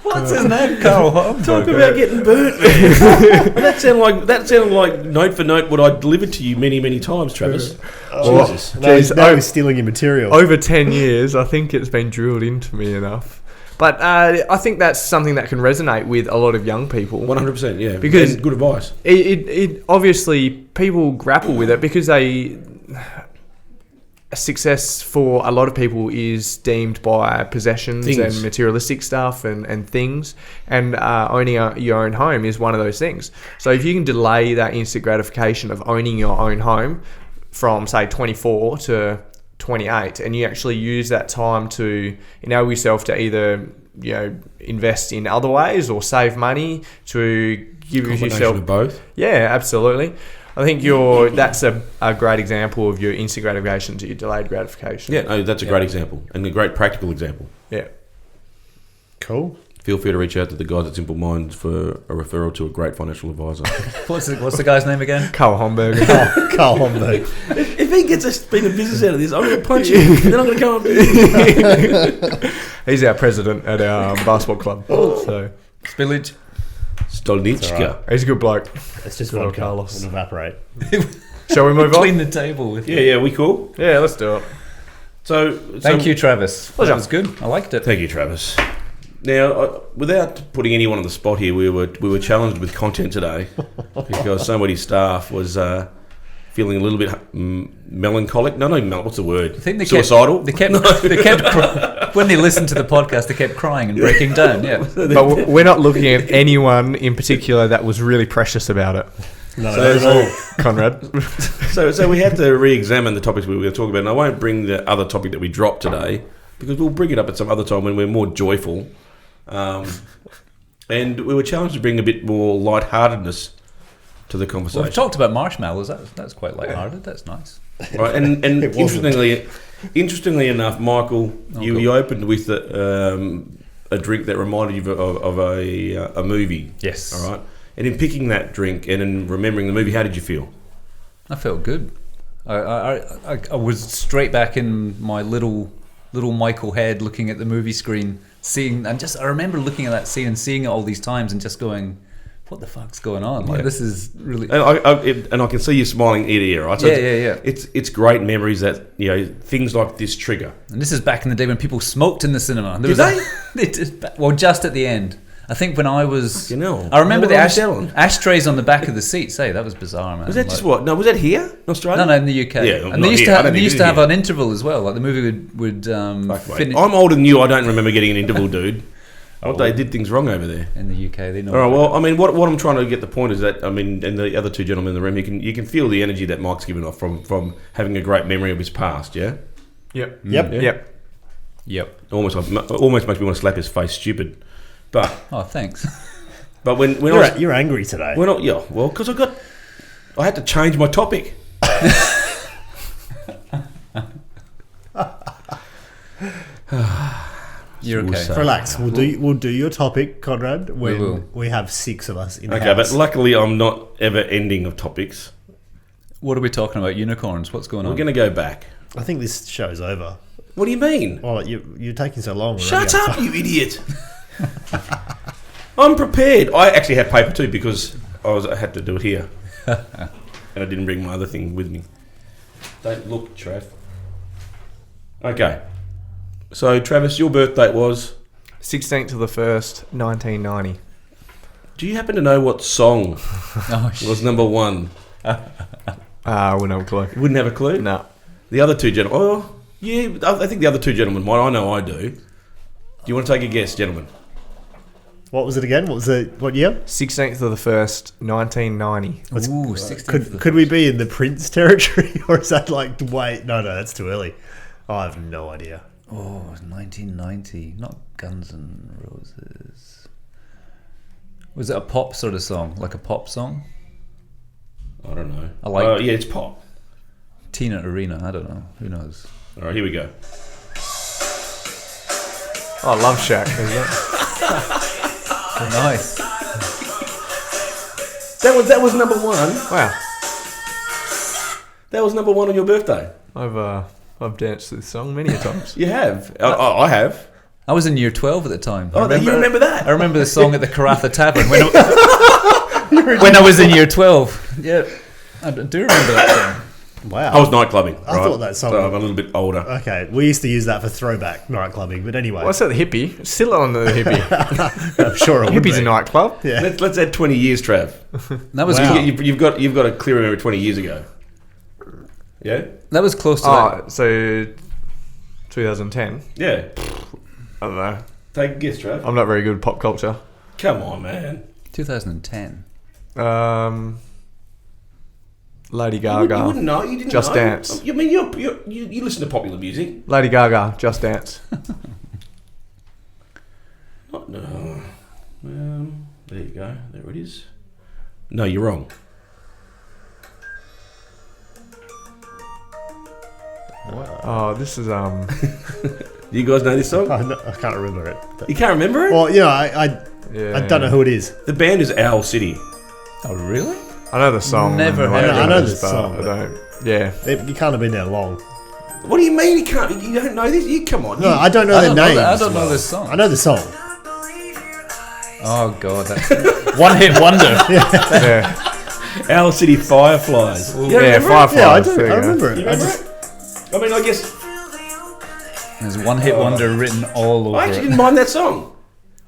S2: What's his name? Carl Hombergen.
S3: Talk about getting burnt, man. that sounded like note for note what I delivered to you many, many times, Travis.
S4: Jesus. Now he's stealing your material.
S5: Over 10 years, I think it's been drilled into me enough. But I think that's something that can resonate with a lot of young people.
S3: 100%, yeah.
S5: Because
S3: and good advice.
S5: It obviously, people grapple with it because success for a lot of people is deemed by possessions and materialistic stuff and things. And owning your own home is one of those things. So if you can delay that instant gratification of owning your own home from, say, 24 to 28, and you actually use that time to enable yourself to either invest in other ways or save money to give yourself
S3: of both.
S5: Yeah, absolutely. I think that's a great example of your instant gratification to your delayed gratification.
S3: Yeah, no, that's a great example and a great practical example.
S5: Yeah.
S4: Cool.
S3: Feel free to reach out to the guys at Simple Minds for a referral to a great financial advisor.
S2: What's the guy's name again?
S5: Carl Homberg.
S4: Carl Homberg.
S3: If he gets a bit of business out of this, I'm going to punch him. Then I'm going to come up.
S5: He's our president at our basketball club. So
S2: Spillage.
S3: Stolnichka.
S5: He's a good bloke.
S4: It's just
S5: Good old
S4: vodka.
S5: Carlos.
S4: It'll evaporate.
S5: Shall we move on?
S2: Clean the table with you.
S3: Yeah, we cool?
S5: Yeah, let's do it.
S3: So
S2: Thank you, Travis.
S5: Pleasure.
S2: That was good. I liked it.
S3: Thank you, Travis. Now, without putting anyone on the spot here, we were challenged with content today because somebody's staff was feeling a little bit melancholic. No, what's the word?
S2: I think they
S3: suicidal.
S2: They kept when they listened to the podcast, they kept crying and breaking down. Yeah,
S5: But we're not looking at anyone in particular that was really precious about it.
S4: No, not at all.
S5: Conrad.
S3: So we had to re-examine the topics we were going to talk about, and I won't bring the other topic that we dropped today because we'll bring it up at some other time when we're more joyful. And we were challenged to bring a bit more lightheartedness to the conversation.
S2: well, we've talked about marshmallows. That's quite lighthearted. That's nice.
S3: Right, and interestingly enough, Michael, you opened with a drink that reminded you of a movie.
S2: Yes.
S3: All right. And in picking that drink and in remembering the movie, how did you feel?
S2: I felt good. I was straight back in my little Michael head, looking at the movie screen, I remember looking at that scene and seeing it all these times and just going, what the fuck's going on? Like, this is really...
S3: And I can see you smiling ear to ear, right? So
S2: Yeah.
S3: It's great memories that, things like this trigger.
S2: And this is back in the day when people smoked in the cinema.
S3: Did they?
S2: They did. Well, just at the end. I think when I was... I remember
S3: What
S2: the
S3: was selling?
S2: ashtrays on the back of the seats. Hey, that was bizarre, man.
S3: Was that just what? No, was that here in Australia?
S2: No, in the UK.
S3: Yeah,
S2: and they used to have
S3: here.
S2: an interval as well. Like the movie would finish...
S3: I'm older than you. I don't remember getting an interval, dude. They did things wrong over there.
S2: In the UK, they know.
S3: All right. Well, I mean, what I'm trying to get the point is that and the other two gentlemen in the room, you can feel the energy that Mike's given off from having a great memory of his past. Yeah.
S5: Yep.
S3: Almost makes me want to slap his face, stupid. But
S2: Oh, thanks.
S3: but when
S4: You're angry today.
S3: we're not, yeah, well, because I had to change my topic.
S2: You're
S3: We'll
S2: okay.
S3: say.
S4: Relax. We'll do your topic, Conrad, when
S2: will.
S4: we have 6 of us in the
S3: Okay,
S4: house.
S3: but luckily I'm not ever ending of topics.
S2: What are we talking about? Unicorns? What's going
S3: We're
S2: on?
S3: going to go back.
S4: I think this show's over.
S3: What do you mean?
S4: Well, you're taking so long.
S3: Shut up, you idiot! I'm prepared. I actually had paper too because I had to do it here, and I didn't bring my other thing with me. Don't look, Trav. Okay, so Travis, your birth date was.
S5: 16th of the 1st, 1990.
S3: Do you happen to know what song
S2: Oh, shit.
S3: was number 1?
S5: I wouldn't have a clue.
S3: You wouldn't have a clue.
S5: No.
S3: The other two gentlemen. Oh, yeah. I think the other two gentlemen might. I know I do. Do you want to take a guess, gentlemen?
S4: What was it again? What year?
S5: 16th of the 1st, 1990.
S2: Ooh, 16th.
S4: Could we be in the Prince territory, or is that like wait? No, that's too early. I have no idea.
S2: Oh, 1990. Not Guns N' Roses. Was it a pop sort of song? Like a pop song?
S3: I don't know.
S2: I like-
S3: Yeah, it's pop.
S2: Tina Arena. I don't know. Who knows?
S3: All right, here we go.
S5: Oh, Love Shack, is it?
S2: Nice.
S3: That was number 1.
S5: Wow.
S3: That was number 1 on your birthday.
S5: I've danced to this song many a times.
S3: You have. I have.
S2: I was in year 12 at the time.
S3: Oh, you remember that?
S2: I remember the song at the Karatha Tavern when I was in year 12. Yeah, I do remember that song.
S4: Wow.
S3: I was night clubbing.
S4: I thought that song-
S3: So I'm a little bit older.
S4: Okay, we used to use that for throwback night clubbing, but anyway,
S5: What's that, the hippie? It's still on the hippie.
S4: I'm sure it would
S5: Hippie's
S4: be.
S5: a nightclub.
S4: Yeah.
S3: Let's add 20 years, Trav.
S2: That was
S4: Wow.
S3: You've got a clear memory 20 years ago. Yeah.
S2: that was close to that.
S5: Oh, so 2010.
S3: Yeah.
S5: I don't know.
S3: Take a guess, Trav.
S5: I'm not very good at pop culture.
S3: Come on, man.
S2: 2010.
S5: Lady
S3: You
S5: Gaga.
S3: wouldn't know. You didn't
S5: Just
S3: know.
S5: Dance.
S3: You mean you listen to popular music?
S5: Lady Gaga, Just Dance.
S3: No. There you go. There it is. No, you're wrong.
S5: Oh, this is
S3: Do you guys know this song?
S4: I can't remember it. But,
S3: You can't remember it?
S4: well, you know, I don't know who it is.
S3: The band is Owl City.
S2: Oh, really?
S5: I know the song.
S2: Never
S5: and the
S2: heard
S5: lyrics,
S2: it. I
S4: know the
S5: but
S4: song,
S5: I don't. Yeah.
S4: You can't have been there long.
S3: What do you mean you can't? You don't know this? You come on.
S4: No, I don't know their names.
S2: I don't know this song.
S4: I know the song.
S2: Oh, God. That's one hit wonder.
S5: Yeah.
S3: Owl City Fireflies. You don't
S5: Yeah,
S3: remember it?
S5: Fireflies.
S4: Yeah, I
S5: there
S4: do.
S5: you
S4: I
S5: go.
S4: remember it.
S3: You
S4: I
S3: remember
S4: just
S3: it? I mean, I guess
S2: There's one hit wonder written all over
S3: I actually
S2: it.
S3: didn't mind that song,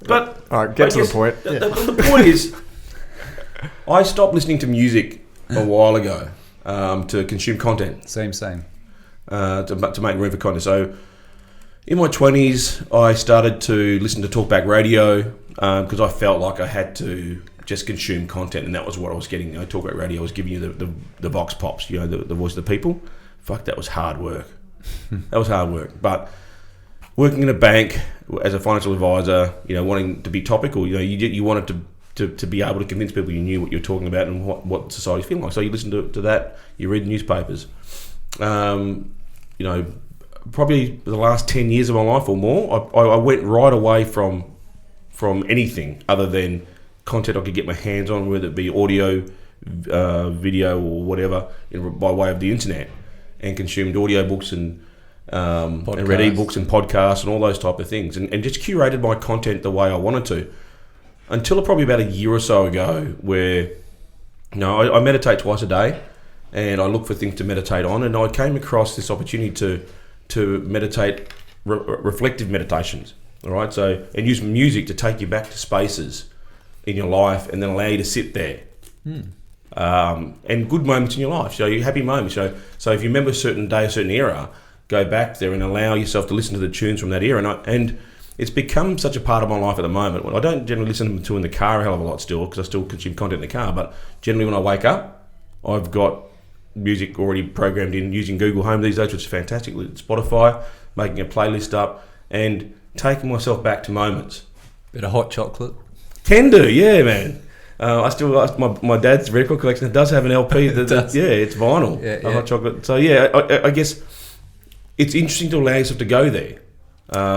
S3: but
S5: All right, get
S3: I
S5: to the
S3: guess
S5: point.
S3: The point is, I stopped listening to music a while ago. to consume content.
S2: Same.
S3: To make room for content. So in my 20s, I started to listen to talkback radio because I felt like I had to just consume content, and that was what I was getting. Talkback radio was giving you the vox pops, the voice of the people. Fuck, that was hard work. But working in a bank as a financial advisor, wanting to be topical, you wanted to be able to convince people you knew what you were talking about and what society's feeling like. So you listen to that, you read the newspapers. Probably the last 10 years of my life or more, I went right away from anything other than content I could get my hands on, whether it be audio, video, or whatever, by way of the internet, and consumed audiobooks and read ebooks and podcasts and all those type of things, and just curated my content the way I wanted to, until probably about a year or so ago, where I meditate twice a day, and I look for things to meditate on, and I came across this opportunity to meditate reflective meditations. All right, so and use music to take you back to spaces in your life, and then allow you to sit there. And good moments in your life, so you happy moments. So if you remember a certain day, a certain era, go back there and allow yourself to listen to the tunes from that era. And it's become such a part of my life at the moment. I don't generally listen to in the car a hell of a lot still, because I still consume content in the car. But generally, when I wake up, I've got music already programmed in using Google Home these days, which is fantastic. With Spotify, making a playlist up and taking myself back to moments.
S2: Bit of hot chocolate.
S3: Can do, yeah, man. I still my dad's record collection. It does have an LP. It's vinyl.
S2: Yeah.
S3: Hot chocolate. So I guess it's interesting to allow yourself to go there.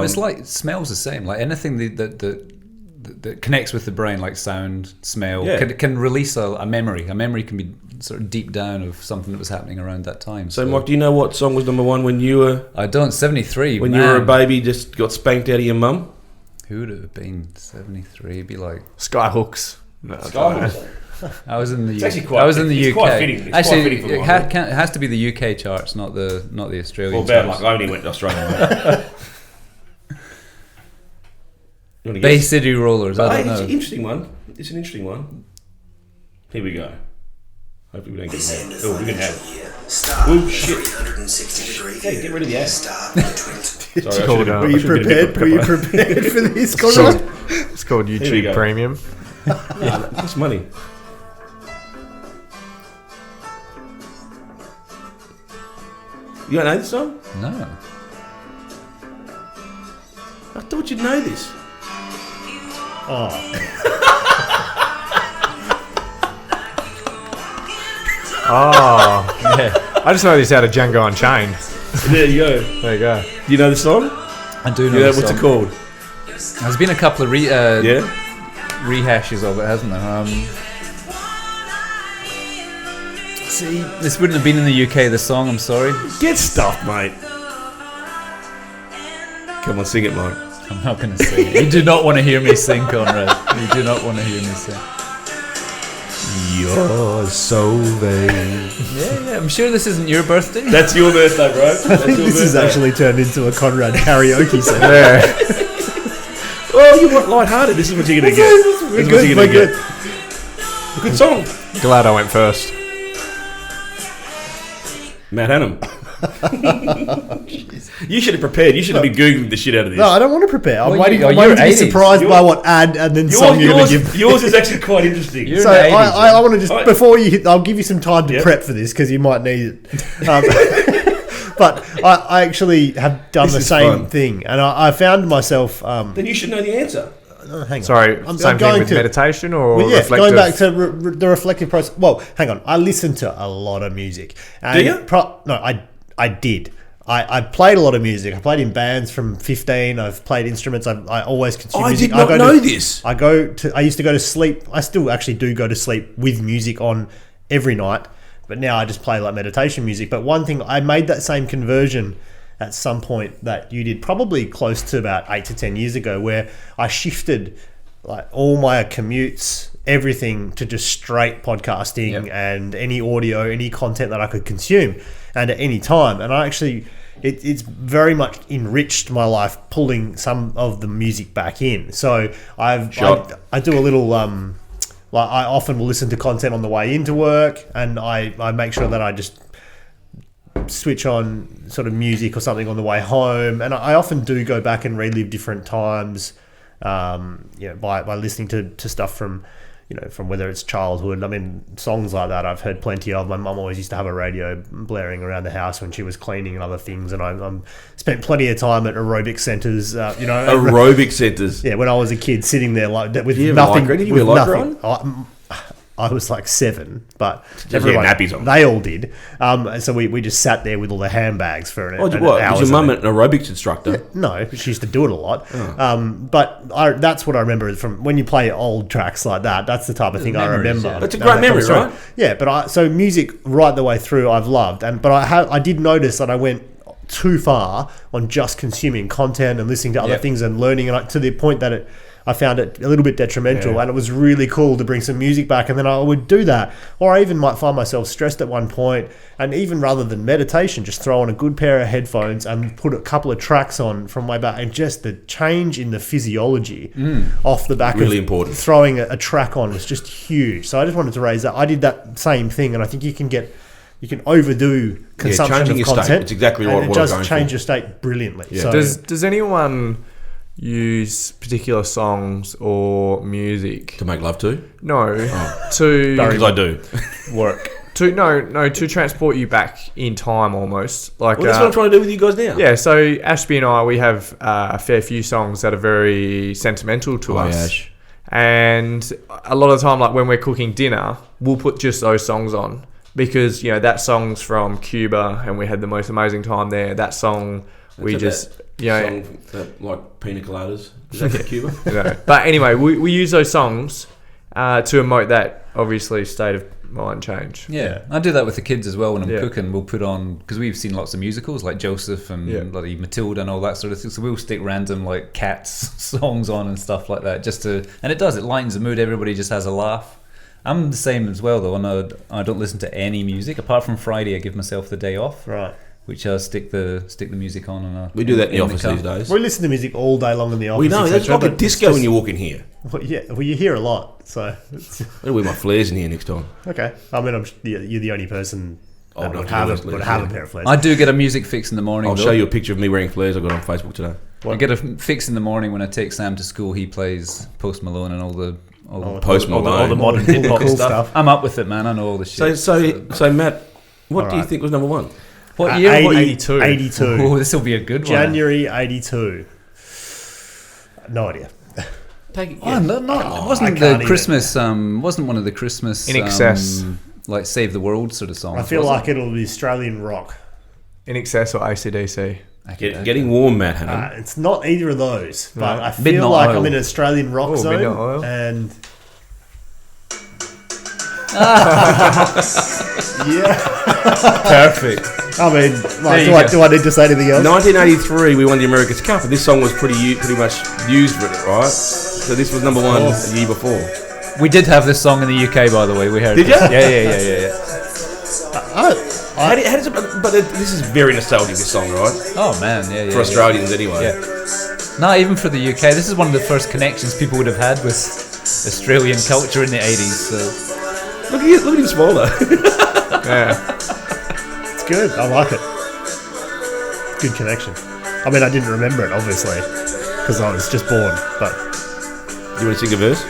S2: It's like it smells the same. Like anything that connects with the brain, like sound, smell, can release a memory. A memory can be sort of deep down of something that was happening around that time.
S3: So Mike, do you know what song was number one when you were?
S2: I don't. 73.
S3: When you were a baby, just got spanked out of your mum.
S2: Who would it have been? 73. It'd be like
S5: Skyhooks. No,
S3: Skyhooks.
S2: I was in the.
S3: It's actually
S2: I was in the
S3: it's
S2: UK.
S3: Quite fitting. It's
S2: actually,
S3: quite fitting for
S2: it has to be the UK charts, not the Australian.
S3: Well, bad
S2: charts.
S3: luck. I only went to Australia.
S2: Bay City Rollers. I don't know.
S3: It's an interesting one. It's an interesting one. Here we go. Hopefully we don't get it. Oh, we can have it. Oh shit!
S6: 360 degree view.
S3: Hey, get rid of the ass.
S6: Star between
S3: Sorry,
S4: Were you prepared for this, Conrad?
S5: It's called
S3: we
S5: YouTube
S3: go.
S5: Premium.
S3: That's money. You don't know this song?
S2: No.
S3: I thought you'd know this.
S5: Oh,
S2: Yeah,
S5: I just know this out of Django Unchained.
S3: There you go.
S5: There you go.
S3: Do you know the song?
S2: I do know.
S3: Yeah,
S2: this
S3: what's
S2: song.
S3: it called?
S2: There's been a couple of
S3: Yeah?
S2: rehashes of it, hasn't there? See, this wouldn't have been in the UK. The song, I'm sorry.
S3: Get stuffed, mate. Come on, sing it, Mike.
S2: I'm not going to sing it. You do not want to hear me sing, Conrad. You do not want to hear me sing.
S3: You're so vain.
S2: Yeah, I'm sure this isn't your birthday.
S3: That's your birthday, bro.
S4: I think this has actually turned into a Conrad karaoke set.
S5: Yeah.
S3: Oh, you want lighthearted? This is what you're gonna get.
S4: We're
S3: This is what
S4: good,
S3: you're
S4: we're
S3: gonna
S4: good.
S3: get. Good song.
S5: Glad I went first.
S3: Matt Hanham. You should have prepared. You should have been googling the shit out of this.
S4: No, I don't want to prepare. I'm
S2: Well,
S4: waiting,
S2: you're
S4: I'm waiting to be
S2: 80s.
S4: surprised by what ad and then song you're going to give.
S3: yours is actually quite interesting.
S2: You're
S4: So
S2: in the 80s,
S4: I want to just,
S3: Alright.
S4: before you hit, I'll give you some time to
S3: Yep.
S4: prep for this because you might need it. But I actually have done
S3: This
S4: the
S3: is
S4: same
S3: fun.
S4: thing, and I found myself.
S3: Then you should know the answer.
S4: Hang on.
S5: Sorry,
S4: I'm
S5: same thing
S4: going
S5: with
S4: to-
S5: meditation or
S4: Well, yeah,
S5: reflective?
S4: going back to the reflective process. Well, hang on. I listen to a lot of music. And
S3: Do you?
S4: No, I did. I played a lot of music. I played in bands from 15. I've played instruments. I always consume
S3: I
S4: music.
S3: did not know this.
S4: I used to go to sleep. I still actually do go to sleep with music on every night. But now I just play like meditation music. But one thing, I made that same conversion at some point that you did, probably close to about 8 to 10 years ago, where I shifted like all my commutes, everything to just straight podcasting
S2: Yep.
S4: and any audio, any content that I could consume and at any time. And I actually, it's very much enriched my life, pulling some of the music back in. So I do a little Like I often will listen to content on the way into work, and I make sure that I just switch on sort of music or something on the way home. And I often do go back and relive different times, by listening to stuff from whether it's childhood. I mean, songs like that I've heard plenty of. My mum always used to have a radio blaring around the house when she was cleaning and other things, and I spent plenty of time at aerobic centres.
S3: Aerobic centres.
S4: Yeah, when I was a kid, sitting there like with
S3: you have
S4: nothing.
S3: Lycra? Did you
S4: with
S3: wear Lycra
S4: nothing. I was like 7, but
S3: nappies on.
S4: They all did. So we just sat there with all the handbags for an hour.
S3: Was your mum an aerobics instructor?
S4: No, but she used to do it a lot. But that's what I remember from when you play old tracks like that. That's the type of thing I remember.
S2: Yeah.
S3: That's a great memory, right?
S4: Yeah, but so music right the way through I've loved, but I did notice that I went too far on just consuming content and listening to other things and learning, and to the point that I found it a little bit detrimental, and it was really cool to bring some music back. And then I would do that, or I even might find myself stressed at one point, and even rather than meditation, just throw on a good pair of headphones and put a couple of tracks on from way back, and just the change in the physiology off the back
S3: really
S4: of
S3: important.
S4: Throwing a track on was just huge. So I just wanted to raise that. I did that same thing, and I think you can overdo consumption
S3: changing
S4: of
S3: your
S4: content.
S3: state. It's exactly
S4: and
S3: what I was going
S4: does change
S3: for.
S4: your state brilliantly.
S3: Yeah.
S4: So,
S5: Does anyone use particular songs or music?
S3: To make love to?
S5: No, to
S3: Because I do.
S2: Work.
S5: to transport you back in time almost. Like
S3: Well, that's what I'm trying to do with you guys now.
S5: yeah. So Ashby and I, we have a fair few songs that are very sentimental to us.
S3: Ash.
S5: And a lot of the time, like when we're cooking dinner, we'll put just those songs on because that song's from Cuba and we had the most amazing time there. That song we just
S3: Song that, like pina coladas. Is that from Cuba?
S5: But anyway, we use those songs to emote that obviously state of mind change.
S2: Yeah, I do that with the kids as well when I'm
S5: Yeah.
S2: cooking. We'll put on, because we've seen lots of musicals like Joseph and bloody Matilda and all that sort of thing. So we'll stick random like Cats songs on and stuff like that and it lightens the mood. Everybody just has a laugh. I'm the same as well though. I don't listen to any music apart from Friday. I give myself the day off.
S4: right.
S2: Which I stick the music on and
S3: We do that in the office
S2: car.
S3: these days.
S4: We listen to music all day long in the office.
S3: We know, that's
S4: etc.,
S3: like a
S4: but
S3: disco
S4: it's
S3: when you walk in here.
S4: Well, you hear a lot. So,
S3: I'm going to wear my flares in here next time.
S4: okay. I mean, you're the only person that
S3: Old
S4: would
S3: enough
S4: have
S3: to
S4: a
S3: wear flares,
S4: pair of flares.
S2: I do get a music fix in the morning.
S3: I'll
S2: though.
S3: show you a picture of me wearing flares I got on Facebook today.
S2: I get a fix in the morning when I take Sam to school. He plays Post Malone and all the
S3: Post
S2: all
S3: Malone.
S2: the modern
S4: All the
S2: hip hop
S4: cool
S2: stuff.
S4: stuff.
S2: I'm up with it, man. I know all the shit.
S3: So Matt, what do you
S4: Alright.
S3: think was number one?
S2: What year?
S5: 82.
S4: 82.
S2: Oh, this will be a good one.
S4: January 82. No idea.
S3: Take it.
S2: Oh, no,
S4: I
S2: wasn't
S4: can't
S2: the
S4: even.
S2: Christmas? Wasn't one of the Christmas
S5: In Excess.
S2: like Save the World sort of songs?
S4: I feel
S2: was
S4: like it'll be Australian rock.
S5: In Excess or ACDC.
S2: it?
S3: Getting warm, Matt Hanham.
S4: It's not either of those, but
S5: No.
S4: I feel
S2: Midnight
S4: like
S2: Oil.
S4: I'm in an Australian rock
S5: Oh,
S4: zone.
S5: Midnight Oil.
S4: And yeah,
S2: Perfect.
S4: I mean, like,
S2: you go.
S4: do I need to say anything else?
S3: 1983, we won the America's Cup, and this song was pretty much used with it, right? So this was number one the year before.
S2: We did have this song in the UK, by the way. We heard.
S3: Did
S2: this.
S3: ya?
S2: Yeah.
S3: How does it, but this is very nostalgic, this song, right?
S2: Oh man, yeah.
S3: For Australians, anyway.
S2: Yeah. No, even for the UK, this is one of the first connections people would have had with Australian culture in the 80s. So.
S3: Look at him smile though.
S5: Yeah.
S4: It's good. I like it. Good connection. I mean, I didn't remember it, obviously, because I was just born, but
S3: You want to sing a verse?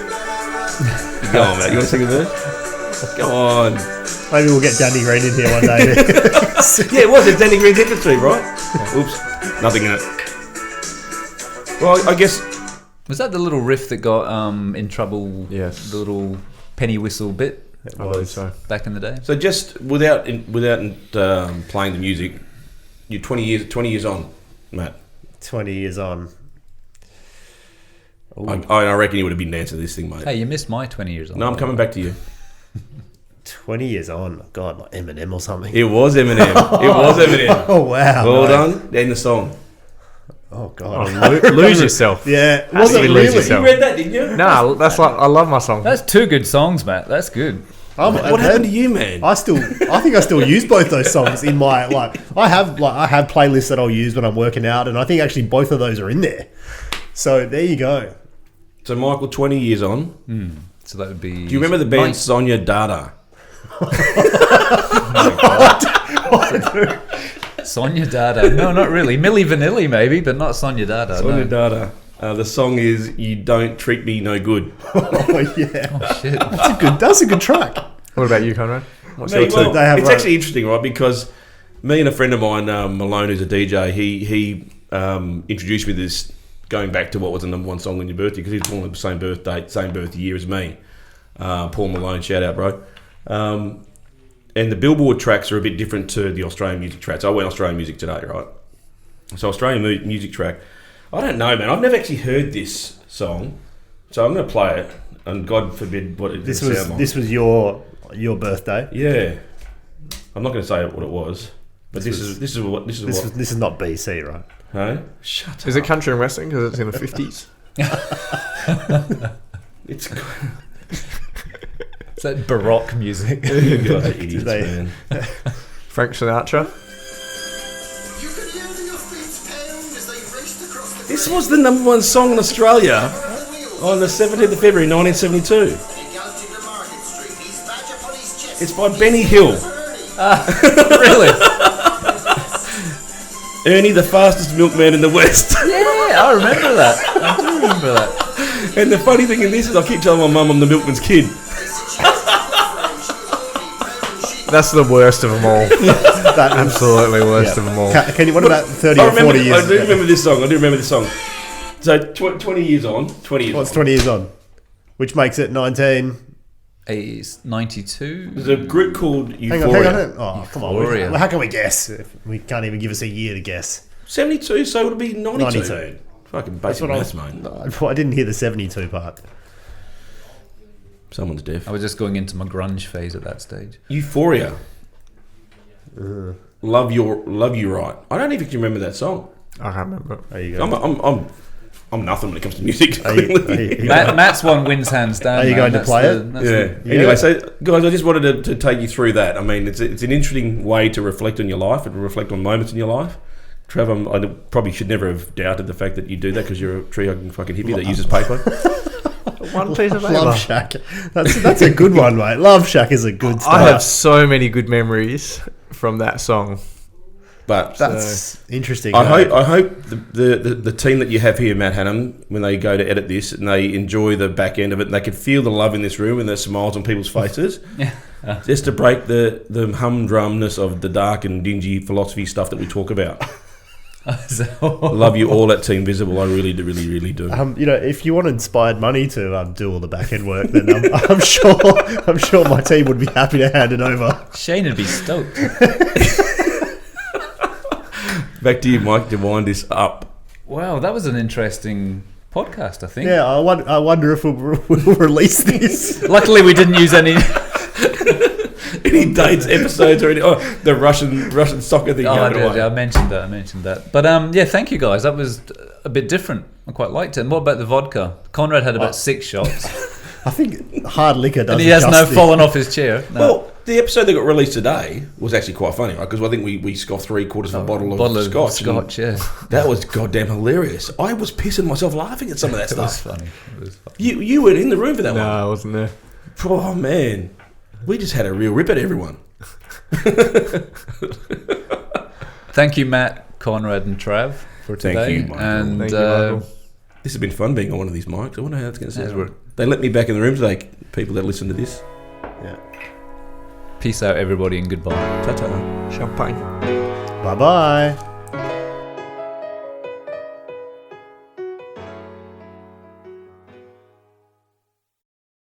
S3: Go on, Matt. You want to sing a verse? Go on.
S4: maybe we'll get Danny Green in here one day.
S3: Yeah, it was. It's Danny Green's infantry, right? Oops. Nothing in it. Well, I guess.
S2: Was that the little riff that got in trouble?
S5: Yes.
S2: The little penny whistle bit
S5: I believe so.
S2: back in the day.
S3: So just without playing the music, you're 20 years on, Matt.
S4: 20 years on.
S3: I reckon you would have been dancing to this thing, mate.
S2: Hey, you missed my 20 years on.
S3: No, I'm coming back to you.
S4: 20 years on. God, like Eminem or something.
S3: It was Eminem. It was Eminem.
S4: Oh, wow.
S3: Well
S4: no.
S3: done. In the song.
S4: Oh, God.
S5: Lose yourself.
S4: Yeah. Was
S5: Actually
S4: it
S5: lose
S4: really?
S5: yourself.
S3: You read that, didn't you?
S5: Nah, that's like I love my song.
S2: That's two good songs, Matt. That's good.
S3: What happened to you, man?
S4: I think I still use both those songs in my I have playlists that I'll use when I'm working out, and I think actually both of those are in there. So there you go.
S3: So Michael, 20 years on.
S2: So that would be.
S3: Do you remember the band Sonia Dada?
S2: Sonia Dada? No, not really. Milli Vanilli maybe, but not Sonia Dada.
S3: Sonia
S2: no.
S3: Dada. The song is "You Don't Treat Me No Good."
S4: Oh yeah,
S2: Oh shit.
S4: that's a good track.
S5: What about you, Conrad? What's
S3: Me,
S5: your
S3: well,
S5: two?
S4: They have
S3: it's
S4: a-
S3: actually interesting, right? Because me and a friend of mine, Malone, who's a DJ, he introduced me to this, going back to what was the number one song on your birthday, because he's born on the same birth date, same birth year as me. Paul Malone, shout out, bro. And the Billboard tracks are a bit different to the Australian music tracks. I went Australian music today, right? So Australian music track. I don't know, man. I've never actually heard this song, so I'm going to play it. And God forbid what it
S4: This
S3: would
S4: was
S3: sound like.
S4: this was your birthday.
S3: Yeah, I'm not going to say what it was, but this is what.
S4: This is not BC, right?
S3: Hey? Shut
S5: Is
S3: up.
S5: it country and western because it's in the 50s?
S3: It's
S2: Is that Baroque music?
S3: you guys are idiots,
S4: They-
S3: man.
S5: Frank Sinatra?
S6: You could hear the offbeats pound as they raced across the
S3: This was the number one song in Australia on the 17th of February 1972.
S6: He galloped into Market Street, his badge upon his chest.
S3: It's by Benny Hill.
S2: Really?
S3: Ernie, the fastest milkman in the West.
S2: Yeah, I remember that. I do remember that.
S3: And the funny thing in this is I keep telling my mum I'm the milkman's kid.
S5: That's the worst of them all.
S4: That was-
S5: Absolutely worst
S4: yeah.
S5: of them all.
S4: Can you? What about 30 or 40 years?
S3: I do
S4: ago?
S3: remember this song. So 20 years on. 20 years
S4: What's
S3: on.
S4: 20 years on? Which makes it 19.
S2: It's 92.
S3: There's a group called
S4: Hang on,
S3: Euphoria.
S4: hang on. Oh, come on.
S2: Euphoria.
S4: How can we guess? If we can't even give us a year to guess.
S3: 72, so it'll be 92.
S4: 92.
S3: Fucking
S4: That's
S3: basic
S4: what
S3: maths, mate.
S4: I didn't hear the 72 part.
S3: Someone's deaf.
S2: I was just going into my grunge phase at that stage.
S3: Euphoria. Love You Right. I don't even remember that song.
S5: I can't remember.
S4: There you go.
S3: I'm nothing when it comes to music.
S4: Are you
S2: Matt's one wins hands down.
S4: Are you
S2: man.
S4: going to
S2: That's
S4: play
S2: the-
S4: it?
S2: that's
S3: Yeah.
S2: the-
S3: Anyway, so guys, I just wanted to take you through that. I mean, it's an interesting way to reflect on your life and reflect on moments in your life. Trevor, I probably should never have doubted the fact that you do that because you're a tree-hugging fucking hippie that uses paper.
S5: One piece of
S4: Love Shack. That's a good one, mate. Love Shack is a good start.
S5: I have so many good memories from that song.
S3: But
S4: That's interesting.
S3: I hope the team that you have here, Matt Hanham, when they go to edit this and they enjoy the back end of it, and they can feel the love in this room and the smiles on people's faces, just to break the humdrumness of the dark and dingy philosophy stuff that we talk about. Love you all at Team Visible. I really do.
S4: if you want inspired money to do all the back end work, then I'm sure my team would be happy to hand it over.
S2: Shane would be stoked.
S3: Back to you, Mike, to wind this up.
S2: Wow, that was an interesting podcast, I think.
S4: Yeah, I wonder if we'll release this.
S2: Luckily, we didn't use any.
S3: Any dates, episodes, or any? Oh, the Russian soccer thing.
S2: Oh, I
S3: going
S2: did.
S3: away.
S2: I mentioned that. But yeah, thank you guys. That was a bit different. I quite liked it. And what about the vodka? Conrad had about 6 shots,
S4: I think hard liquor does.
S2: and he has no falling off his chair. No.
S3: Well, the episode that got released today was actually quite funny, right? Because I think we scoffed 3/4 of a bottle of scotch. and
S2: yeah.
S3: That was goddamn hilarious. I was pissing myself laughing at some of that
S2: It was
S3: stuff.
S2: funny. It was funny.
S3: You weren't in the room for that
S5: No,
S3: one.
S5: I wasn't there.
S3: Oh man, we just had a real rip at everyone.
S2: Thank you, Matt, Conrad, and Trav for
S3: Thank
S2: today.
S3: you, Michael.
S2: And
S5: Thank you, Michael.
S3: This has been fun being on one of these mics. I wonder how it's going to
S2: Yeah,
S3: sound.
S2: we're-
S3: They let me back in the room today. People that listen to this.
S2: peace out, everybody, and goodbye.
S3: Ta-ta.
S5: Champagne.
S4: Bye bye.